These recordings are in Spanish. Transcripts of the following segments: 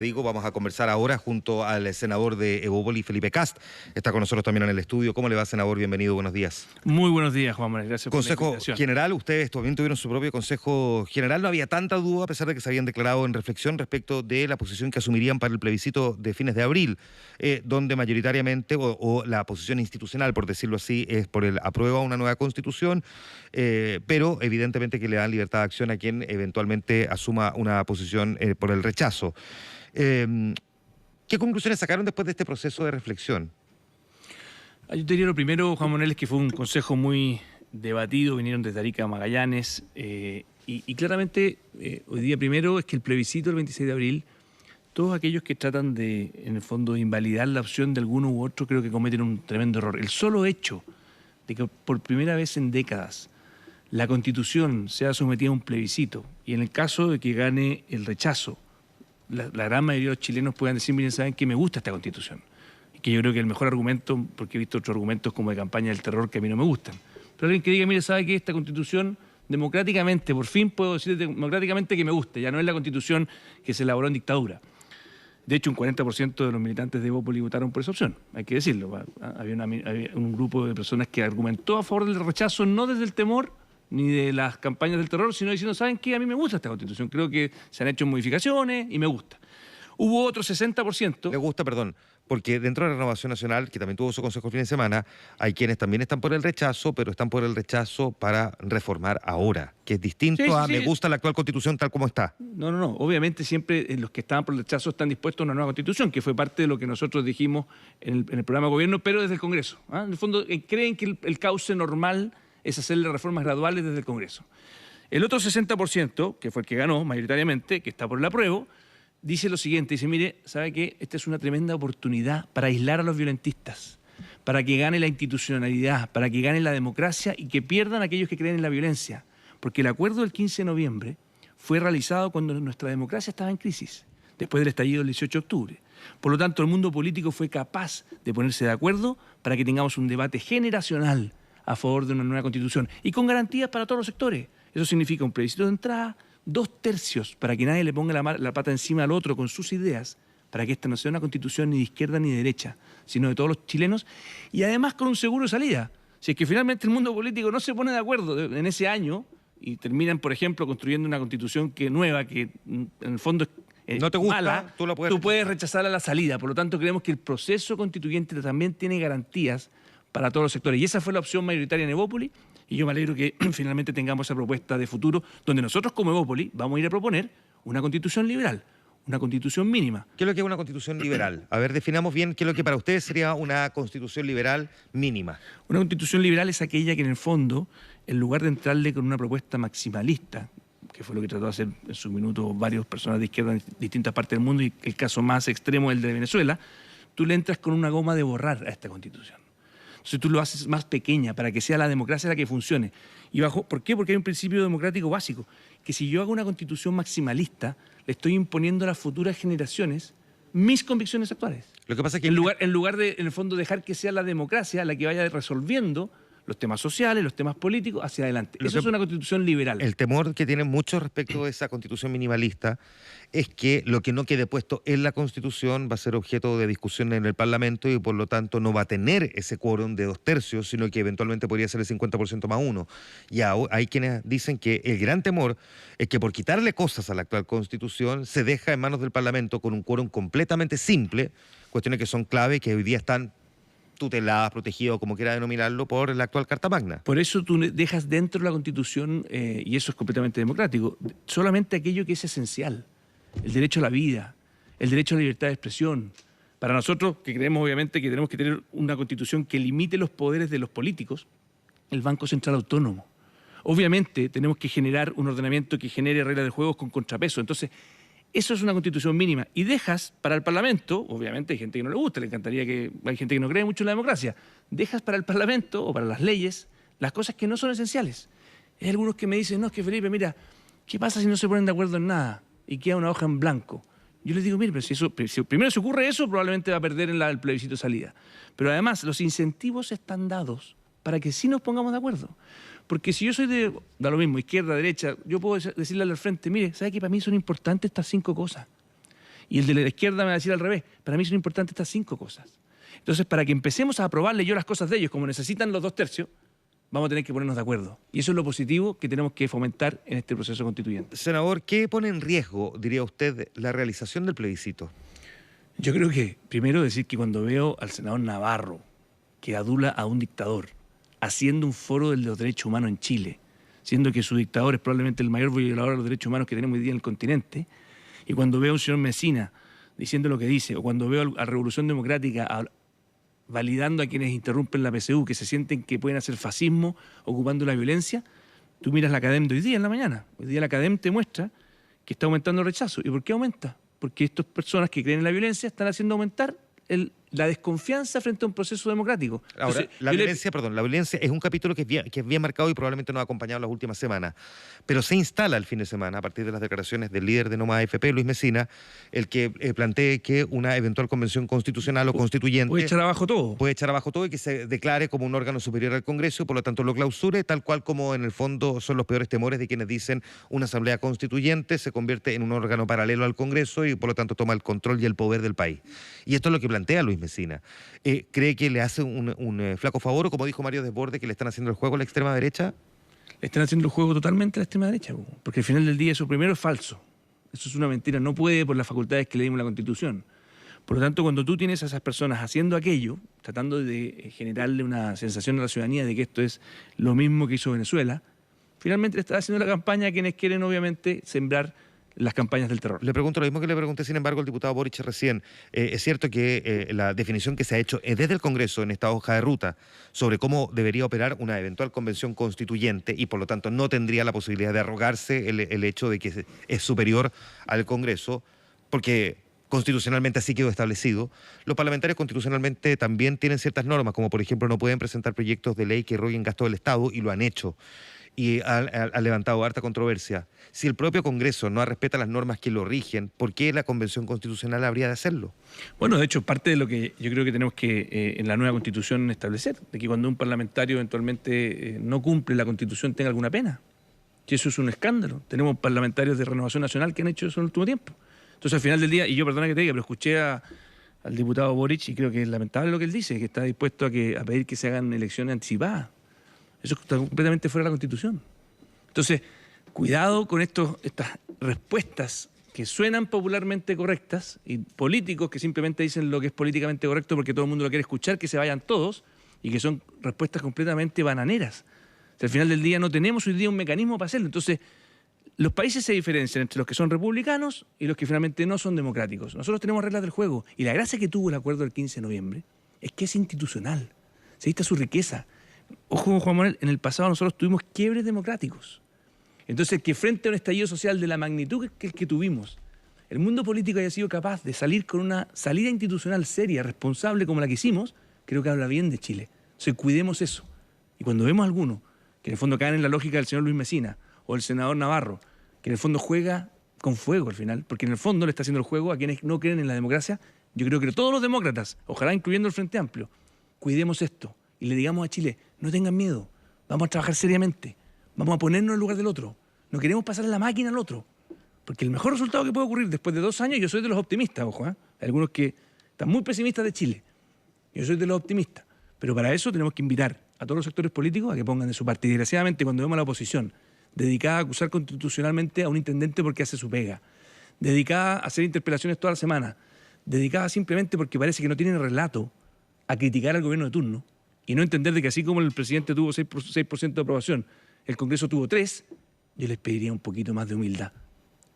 Vamos a conversar ahora junto al senador de Evópoli, Felipe Kast. Está con nosotros también en el estudio. ¿Cómo le va, senador? Bienvenido, buenos días. Muy buenos días, Juan Manuel. Gracias por la Consejo invitación. General, ustedes también tuvieron su propio Consejo General. No había tanta duda, a pesar de que se habían declarado en reflexión respecto de la posición que asumirían para el plebiscito de fines de abril, donde mayoritariamente, o la posición institucional, por decirlo así, es por el apruebo a una nueva Constitución, pero evidentemente que le dan libertad de acción a quien eventualmente asuma una posición por el rechazo. ¿Qué conclusiones sacaron después de este proceso de reflexión? Yo te diría lo primero, Juan Manuel, es que fue un consejo muy debatido, vinieron desde Arica a Magallanes, y claramente hoy día primero es que el plebiscito del 26 de abril, todos aquellos que tratan de, en el fondo, invalidar la opción de alguno u otro, creo que cometen un tremendo error. El solo hecho de que por primera vez en décadas la Constitución sea sometida a un plebiscito, y en el caso de que gane el rechazo, la gran mayoría de los chilenos puedan decir, miren, saben que me gusta esta Constitución. Y que yo creo que el mejor argumento, porque he visto otros argumentos como de campaña del terror que a mí no me gustan. Pero alguien que diga, mire, sabe que esta Constitución democráticamente, por fin puedo decir democráticamente que me gusta, ya no es la Constitución que se elaboró en dictadura. De hecho, un 40% de los militantes de Evópoli votaron por esa opción, hay que decirlo. Había un grupo de personas que argumentó a favor del rechazo, no desde el temor, ni de las campañas del terror, sino diciendo, ¿saben qué? A mí me gusta esta Constitución, creo que se han hecho modificaciones y me gusta. Hubo otro 60%... Le gusta, perdón, porque dentro de la Renovación Nacional, que también tuvo su consejo el fin de semana, hay quienes también están por el rechazo, pero están por el rechazo para reformar ahora, que es distinto a me gusta la actual Constitución tal como está. No. Obviamente siempre los que estaban por el rechazo están dispuestos a una nueva Constitución, que fue parte de lo que nosotros dijimos en el programa de gobierno, pero desde el Congreso. En el fondo, creen que el cauce normal es hacerle reformas graduales desde el Congreso. El otro 60%, que fue el que ganó mayoritariamente, que está por el apruebo, dice lo siguiente, dice, mire, ¿sabe qué? Esta es una tremenda oportunidad para aislar a los violentistas, para que gane la institucionalidad, para que gane la democracia y que pierdan aquellos que creen en la violencia. Porque el acuerdo del 15 de noviembre fue realizado cuando nuestra democracia estaba en crisis, después del estallido del 18 de octubre. Por lo tanto, el mundo político fue capaz de ponerse de acuerdo para que tengamos un debate generacional a favor de una nueva Constitución y con garantías para todos los sectores. Eso significa un plebiscito de entrada, 2/3 para que nadie le ponga la pata encima al otro con sus ideas, para que esta no sea una Constitución ni de izquierda ni de derecha, sino de todos los chilenos, y además con un seguro de salida. Si es que finalmente el mundo político no se pone de acuerdo en ese año y terminan, por ejemplo, construyendo una Constitución nueva, que en el fondo es no te gusta, mala, tú puedes rechazarla a la salida. Por lo tanto, creemos que el proceso constituyente también tiene garantías para todos los sectores. Y esa fue la opción mayoritaria en Evópoli, y yo me alegro que finalmente tengamos esa propuesta de futuro, donde nosotros como Evópoli vamos a ir a proponer una Constitución liberal, una Constitución mínima. ¿Qué es lo que es una Constitución liberal? A ver, definamos bien qué es lo que para ustedes sería una Constitución liberal mínima. Una Constitución liberal es aquella que en el fondo, en lugar de entrarle con una propuesta maximalista, que fue lo que trató de hacer en su minuto varias personas de izquierda en distintas partes del mundo, y el caso más extremo es el de Venezuela, tú le entras con una goma de borrar a esta Constitución. Entonces tú lo haces más pequeña para que sea la democracia la que funcione. ¿Y ¿por qué? Porque hay un principio democrático básico, que si yo hago una Constitución maximalista, le estoy imponiendo a las futuras generaciones mis convicciones actuales. Lo que pasa es que en lugar de, en el fondo, dejar que sea la democracia la que vaya resolviendo los temas sociales, los temas políticos, hacia adelante. Eso es una Constitución liberal. El temor que tienen muchos respecto de esa Constitución minimalista es que lo que no quede puesto en la Constitución va a ser objeto de discusión en el Parlamento y por lo tanto no va a tener ese quórum de 2/3, sino que eventualmente podría ser el 50% más uno. Y hay quienes dicen que el gran temor es que por quitarle cosas a la actual Constitución se deja en manos del Parlamento con un quórum completamente simple, cuestiones que son clave y que hoy día están tuteladas, protegidas, o como quiera denominarlo, por la actual Carta Magna. Por eso tú dejas dentro de la Constitución, y eso es completamente democrático, solamente aquello que es esencial. El derecho a la vida, el derecho a la libertad de expresión. Para nosotros, que creemos obviamente que tenemos que tener una Constitución que limite los poderes de los políticos, el Banco Central Autónomo. Obviamente tenemos que generar un ordenamiento que genere reglas de juego con contrapeso. Entonces, eso es una Constitución mínima. Y dejas para el Parlamento, obviamente hay gente que no le gusta, le encantaría que... Hay gente que no cree mucho en la democracia. Dejas para el Parlamento o para las leyes las cosas que no son esenciales. Hay algunos que me dicen, no, es que Felipe, mira, ¿qué pasa si no se ponen de acuerdo en nada y queda una hoja en blanco? Yo les digo, mire, pero si primero se ocurre eso, probablemente va a perder en el plebiscito de salida. Pero además, los incentivos están dados para que sí nos pongamos de acuerdo. Porque si yo soy da lo mismo, izquierda, derecha, yo puedo decirle al frente, mire, ¿sabe que para mí son importantes estas 5 cosas? Y el de la izquierda me va a decir al revés. Para mí son importantes estas 5 cosas. Entonces, para que empecemos a aprobarle yo las cosas de ellos, como necesitan los 2/3, vamos a tener que ponernos de acuerdo. Y eso es lo positivo que tenemos que fomentar en este proceso constituyente. Senador, ¿qué pone en riesgo, diría usted, la realización del plebiscito? Yo creo que, primero, decir que cuando veo al senador Navarro, que adula a un dictador, haciendo un foro de los derechos humanos en Chile, siendo que su dictador es probablemente el mayor violador de los derechos humanos que tenemos hoy día en el continente, y cuando veo a un señor Mesina diciendo lo que dice, o cuando veo a Revolución Democrática validando a quienes interrumpen la PSU, que se sienten que pueden hacer fascismo ocupando la violencia, tú miras la Academ de hoy día en la mañana. Hoy día la Academ te muestra que está aumentando el rechazo. ¿Y por qué aumenta? Porque estas personas que creen en la violencia están haciendo aumentar la desconfianza frente a un proceso democrático. Ahora, Entonces, la violencia es un capítulo que es bien marcado y probablemente nos ha acompañado las últimas semanas, pero se instala el fin de semana, a partir de las declaraciones del líder de No Más AFP, Luis Mesina, el que plantee que una eventual convención constitucional o constituyente puede echar abajo todo. Puede echar abajo todo y que se declare como un órgano superior al Congreso y por lo tanto lo clausure, tal cual como en el fondo son los peores temores de quienes dicen una asamblea constituyente se convierte en un órgano paralelo al Congreso y por lo tanto toma el control y el poder del país. Y esto es lo que plantea Luis Mesina. ¿Cree que le hace un flaco favor o, como dijo Mario Desbordes, que le están haciendo el juego a la extrema derecha? Le están haciendo el juego totalmente a la extrema derecha, porque al final del día eso primero es falso. Eso es una mentira, no puede por las facultades que le dimos la Constitución. Por lo tanto, cuando tú tienes a esas personas haciendo aquello, tratando de generarle una sensación a la ciudadanía de que esto es lo mismo que hizo Venezuela, finalmente le estás haciendo la campaña a quienes quieren, obviamente, sembrar las campañas del terror. Le pregunto lo mismo que le pregunté, sin embargo, al diputado Boric recién. Es cierto que la definición que se ha hecho desde el Congreso en esta hoja de ruta sobre cómo debería operar una eventual convención constituyente y por lo tanto no tendría la posibilidad de arrogarse el hecho de que es superior al Congreso, porque constitucionalmente así quedó establecido. Los parlamentarios constitucionalmente también tienen ciertas normas, como por ejemplo no pueden presentar proyectos de ley que roguen gasto del Estado, y lo han hecho. Y ha levantado harta controversia. Si el propio Congreso no respeta las normas que lo rigen, ¿por qué la Convención Constitucional habría de hacerlo? Bueno, de hecho, parte de lo que yo creo que tenemos que en la nueva Constitución establecer, de que cuando un parlamentario eventualmente no cumple la Constitución tenga alguna pena. Y eso es un escándalo. Tenemos parlamentarios de Renovación Nacional que han hecho eso en el último tiempo. Entonces, al final del día, y yo perdona que te diga, pero escuché al diputado Boric y creo que es lamentable lo que él dice, que está dispuesto a pedir que se hagan elecciones anticipadas. Eso está completamente fuera de la Constitución. Entonces, cuidado con estas respuestas que suenan popularmente correctas y políticos que simplemente dicen lo que es políticamente correcto porque todo el mundo lo quiere escuchar, que se vayan todos, y que son respuestas completamente bananeras. O sea, al final del día no tenemos hoy día un mecanismo para hacerlo. Entonces, los países se diferencian entre los que son republicanos y los que finalmente no son democráticos. Nosotros tenemos reglas del juego y la gracia que tuvo el acuerdo del 15 de noviembre es que es institucional. Se viste su riqueza. Ojo, Juan Manuel, en el pasado nosotros tuvimos quiebres democráticos. Entonces, que frente a un estallido social de la magnitud que el que tuvimos, el mundo político haya sido capaz de salir con una salida institucional seria, responsable como la que hicimos, creo que habla bien de Chile. Entonces, cuidemos eso. Y cuando vemos a algunos que en el fondo caen en la lógica del señor Luis Mesina o el senador Navarro, que en el fondo juega con fuego al final, porque en el fondo le está haciendo el juego a quienes no creen en la democracia, yo creo que todos los demócratas, ojalá incluyendo el Frente Amplio, cuidemos esto y le digamos a Chile, no tengan miedo, vamos a trabajar seriamente, vamos a ponernos en el lugar del otro, no queremos pasar la máquina al otro, porque el mejor resultado que puede ocurrir después de 2 años, yo soy de los optimistas, ojo, hay algunos que están muy pesimistas de Chile, yo soy de los optimistas, pero para eso tenemos que invitar a todos los sectores políticos a que pongan de su parte. Y desgraciadamente, cuando vemos a la oposición dedicada a acusar constitucionalmente a un intendente porque hace su pega, dedicada a hacer interpelaciones toda la semana, dedicada simplemente porque parece que no tienen relato a criticar al gobierno de turno y no entender de que así como el presidente tuvo 6% de aprobación, el Congreso tuvo 3%, yo les pediría un poquito más de humildad,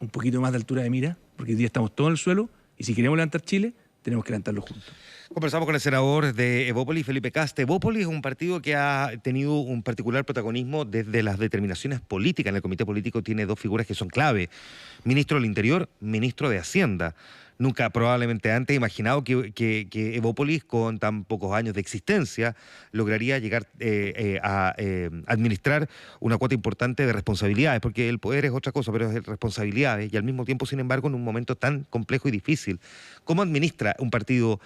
un poquito más de altura de mira, porque hoy día estamos todos en el suelo y si queremos levantar Chile, tenemos que levantarlo juntos. Conversamos con el senador de Evópoli, Felipe Kast. Evópoli es un partido que ha tenido un particular protagonismo desde las determinaciones políticas. En el comité político tiene 2 figuras que son clave: ministro del Interior, ministro de Hacienda. Nunca probablemente antes he imaginado que Evópolis, con tan pocos años de existencia, lograría llegar a administrar una cuota importante de responsabilidades, porque el poder es otra cosa, pero es responsabilidades, y al mismo tiempo, sin embargo, en un momento tan complejo y difícil. ¿Cómo administra un partido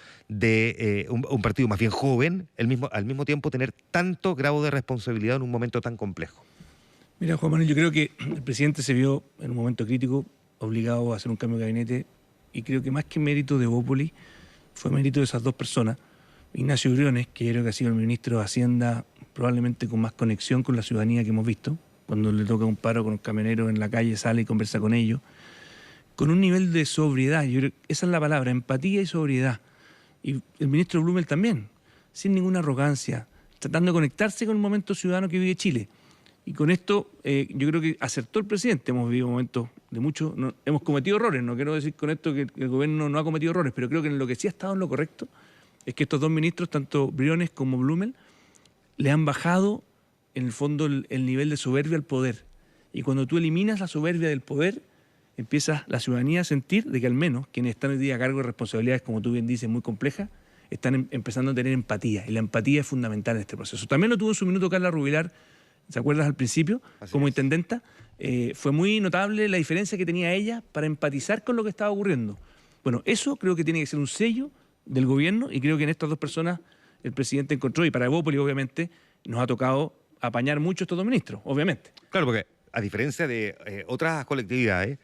un partido más bien joven, al mismo tiempo tener tanto grado de responsabilidad en un momento tan complejo? Mira, Juan Manuel, yo creo que el presidente se vio en un momento crítico obligado a hacer un cambio de gabinete y creo que más que mérito de Evópolis, fue mérito de esas dos personas. Ignacio Briones, que yo creo que ha sido el ministro de Hacienda probablemente con más conexión con la ciudadanía que hemos visto, cuando le toca un paro con los camioneros en la calle, sale y conversa con ellos, con un nivel de sobriedad, yo creo que esa es la palabra, empatía y sobriedad. Y el ministro Blumel también, sin ninguna arrogancia, tratando de conectarse con el momento ciudadano que vive Chile. Y con esto yo creo que acertó el presidente. Hemos vivido momentos de mucho, hemos cometido errores, no quiero decir con esto que el gobierno no ha cometido errores, pero creo que en lo que sí ha estado en lo correcto es que estos dos ministros, tanto Briones como Blumel, le han bajado en el fondo el nivel de soberbia al poder. Y cuando tú eliminas la soberbia del poder, empieza la ciudadanía a sentir de que al menos quienes están hoy día a cargo de responsabilidades, como tú bien dices, muy complejas, están empezando a tener empatía. Y la empatía es fundamental en este proceso. También lo tuvo en su minuto Carla Rubilar, ¿se acuerdas al principio? Así como es. intendenta. Fue muy notable la diferencia que tenía ella para empatizar con lo que estaba ocurriendo. Bueno, eso creo que tiene que ser un sello del gobierno y creo que en estas dos personas el presidente encontró, y para Evópolis obviamente nos ha tocado apañar mucho a estos dos ministros, obviamente. Claro, porque a diferencia de otras colectividades,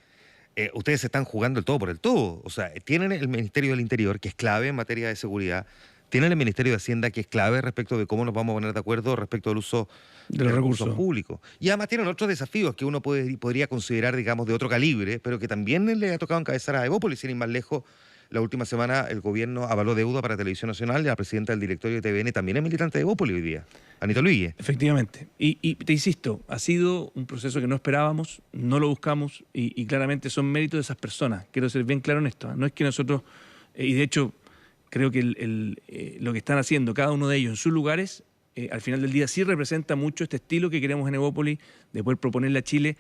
ustedes se están jugando el todo por el todo. O sea, tienen el Ministerio del Interior, que es clave en materia de seguridad, tienen el Ministerio de Hacienda, que es clave respecto de cómo nos vamos a poner de acuerdo respecto del uso De los recursos públicos. Y además tienen otros desafíos que uno podría considerar, digamos, de otro calibre, pero que también le ha tocado encabezar a Evópolis, sin ir más lejos. La última semana el gobierno avaló deuda para Televisión Nacional y la presidenta del directorio de TVN también es militante de Evópolis hoy día, Anita Luige. Efectivamente. Y te insisto, ha sido un proceso que no esperábamos, no lo buscamos y claramente son méritos de esas personas. Quiero ser bien claro en esto. No es que nosotros, y de hecho creo que lo que están haciendo cada uno de ellos en sus lugares, al final del día sí representa mucho este estilo que queremos en Evópolis, de poder proponerle a Chile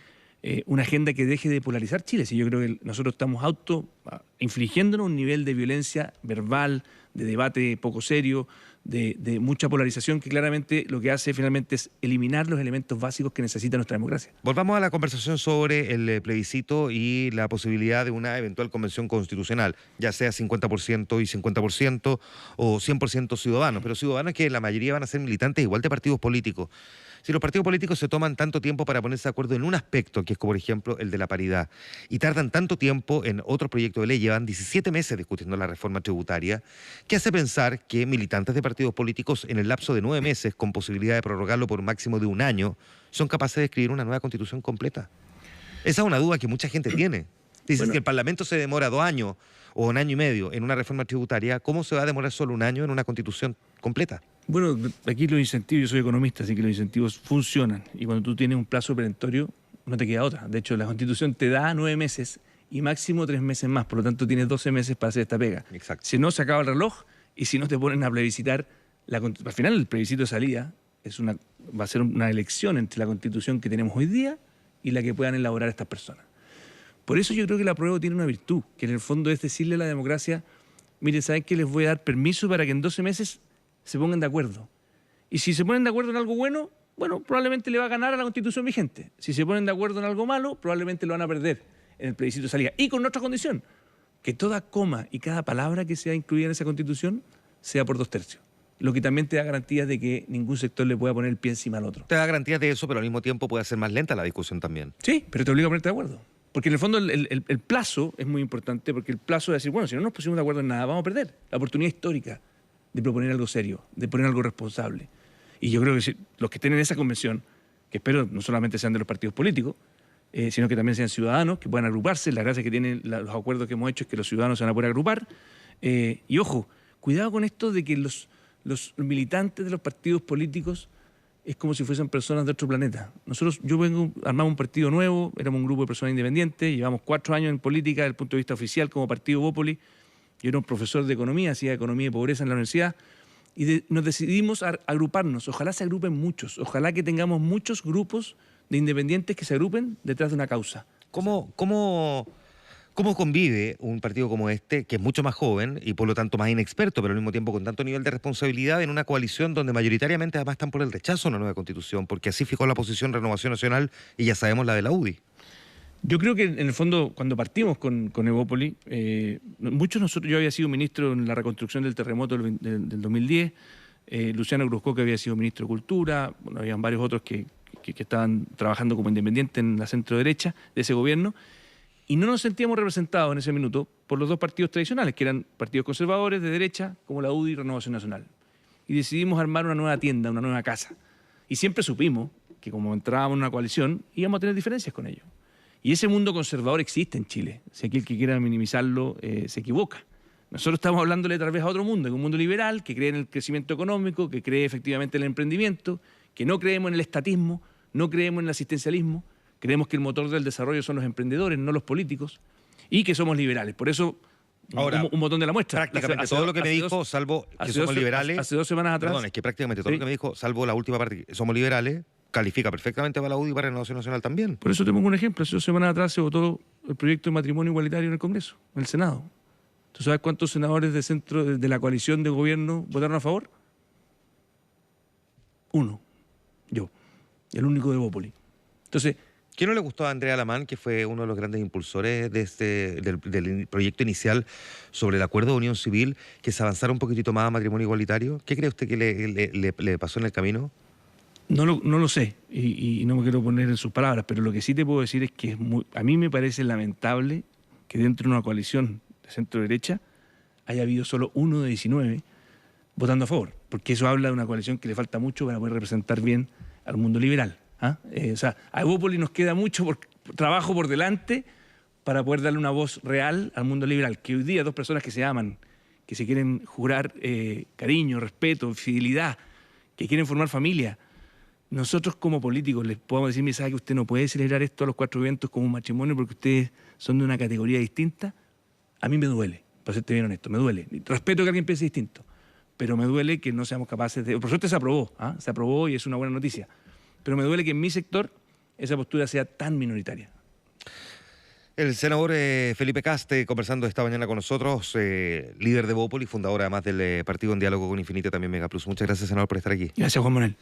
una agenda que deje de polarizar Chile. Si yo creo que nosotros estamos infligiéndonos un nivel de violencia verbal, de debate poco serio, de mucha polarización que claramente lo que hace finalmente es eliminar los elementos básicos que necesita nuestra democracia. Volvamos a la conversación sobre el plebiscito y la posibilidad de una eventual convención constitucional, ya sea 50% y 50% o 100% ciudadanos, pero ciudadanos que la mayoría van a ser militantes igual de partidos políticos. Si los partidos políticos se toman tanto tiempo para ponerse de acuerdo en un aspecto, que es como por ejemplo el de la paridad, y tardan tanto tiempo en otro proyecto de ley, llevan 17 meses discutiendo la reforma tributaria, ¿qué hace pensar que militantes de partidos políticos en el lapso de 9 meses, con posibilidad de prorrogarlo por un máximo de un año, son capaces de escribir una nueva constitución completa? Esa es una duda que mucha gente tiene. Dicen que el Parlamento se demora 2 años o 1 año y medio en una reforma tributaria, ¿cómo se va a demorar solo 1 año en una constitución completa? Bueno, aquí los incentivos, yo soy economista, así que los incentivos funcionan. Y cuando tú tienes un plazo perentorio, no te queda otra. De hecho, la Constitución te da 9 meses y máximo 3 meses más. Por lo tanto, tienes 12 meses para hacer esta pega. Exacto. Si no, se acaba el reloj y si no te ponen a plebiscitar, al final el plebiscito de salida va a ser una elección entre la Constitución que tenemos hoy día y la que puedan elaborar estas personas. Por eso yo creo que la apruebo tiene una virtud, que en el fondo es decirle a la democracia, mire, ¿saben qué? Les voy a dar permiso para que en 12 meses se pongan de acuerdo. Y si se ponen de acuerdo en algo bueno, probablemente le va a ganar a la Constitución vigente. Si se ponen de acuerdo en algo malo, probablemente lo van a perder en el plebiscito de salida. Y con otra condición, que toda coma y cada palabra que sea incluida en esa Constitución sea por 2/3. Lo que también te da garantías de que ningún sector le pueda poner el pie encima al otro. Te da garantías de eso, pero al mismo tiempo puede ser más lenta la discusión también. Sí, pero te obliga a ponerte de acuerdo. Porque en el fondo el plazo es muy importante, porque el plazo de decir, bueno, si no nos pusimos de acuerdo en nada, vamos a perder la oportunidad histórica de proponer algo serio, de poner algo responsable. Y yo creo que los que estén en esa convención, que espero no solamente sean de los partidos políticos, sino que también sean ciudadanos, que puedan agruparse. La gracia que tienen los acuerdos que hemos hecho es que los ciudadanos se van a poder agrupar. Y ojo, cuidado con esto de que los militantes de los partidos políticos es como si fuesen personas de otro planeta. Armamos un partido nuevo, éramos un grupo de personas independientes, llevamos 4 años en política desde el punto de vista oficial como partido Evópolis. Yo era un profesor de economía, hacía economía y pobreza en la universidad, y nos decidimos a agruparnos. Ojalá se agrupen muchos, ojalá que tengamos muchos grupos de independientes que se agrupen detrás de una causa. ¿Cómo convive un partido como este, que es mucho más joven y por lo tanto más inexperto, pero al mismo tiempo con tanto nivel de responsabilidad en una coalición donde mayoritariamente además están por el rechazo a una nueva constitución? Porque así fijó la posición Renovación Nacional y ya sabemos la de la UDI. Yo creo que en el fondo, cuando partimos con Evópolis, yo había sido ministro en la reconstrucción del terremoto del 2010, Luciano Cruzcoque había sido ministro de Cultura, bueno, habían varios otros que estaban trabajando como independientes en la centro derecha de ese gobierno, Y no nos sentíamos representados en ese minuto por los dos partidos tradicionales, que eran partidos conservadores de derecha, como la UDI y Renovación Nacional. Y decidimos armar una nueva tienda, una nueva casa. Y siempre supimos que como entrábamos en una coalición, íbamos a tener diferencias con ellos. Y ese mundo conservador existe en Chile. Si aquel que quiera minimizarlo se equivoca. Nosotros estamos hablándole tal vez a otro mundo, que es un mundo liberal, que cree en el crecimiento económico, que cree efectivamente en el emprendimiento, que no creemos en el estatismo, no creemos en el asistencialismo, creemos que el motor del desarrollo son los emprendedores, no los políticos, y que somos liberales. Por eso, ahora, un botón de la muestra. Prácticamente todo lo que me dijo, salvo que somos liberales... Hace 2 semanas atrás... Perdón, es que prácticamente todo lo que me dijo, salvo la última parte, que somos liberales, califica perfectamente para la UDI y para Renovación Nacional también. Por eso te pongo un ejemplo. Hace 2 semanas atrás se votó el proyecto de matrimonio igualitario en el Congreso, en el Senado. ¿Tú sabes cuántos senadores de centro de la coalición de gobierno votaron a favor? 1. Yo. El único de Bópoli. Entonces... ¿Qué no le gustó a Andrea Alamán, que fue uno de los grandes impulsores de del proyecto inicial sobre el acuerdo de unión civil, que se avanzara un poquitito más a matrimonio igualitario? ¿Qué cree usted que le pasó en el camino? No lo sé y no me quiero poner en sus palabras, pero lo que sí te puedo decir es que a mí me parece lamentable que dentro de una coalición de centro-derecha haya habido solo 1 de 19 votando a favor, porque eso habla de una coalición que le falta mucho para poder representar bien al mundo liberal. O sea, a Bópoli nos queda mucho trabajo por delante para poder darle una voz real al mundo liberal, que hoy día 2 personas que se aman, que se quieren jurar cariño, respeto, fidelidad, que quieren formar familia. Nosotros como políticos les podemos decir, mira, ¿sabe que usted no puede celebrar esto a los 4 vientos como un matrimonio porque ustedes son de una categoría distinta? A mí me duele, para serte bien honesto, me duele. Respeto que alguien piense distinto, pero me duele que no seamos capaces de... Por suerte se aprobó y es una buena noticia. Pero me duele que en mi sector esa postura sea tan minoritaria. El senador Felipe Caste, conversando esta mañana con nosotros, líder de Bópoli, fundador además del partido En Diálogo con Infinita, también Mega Plus. Muchas gracias, senador, por estar aquí. Gracias, Juan Manuel.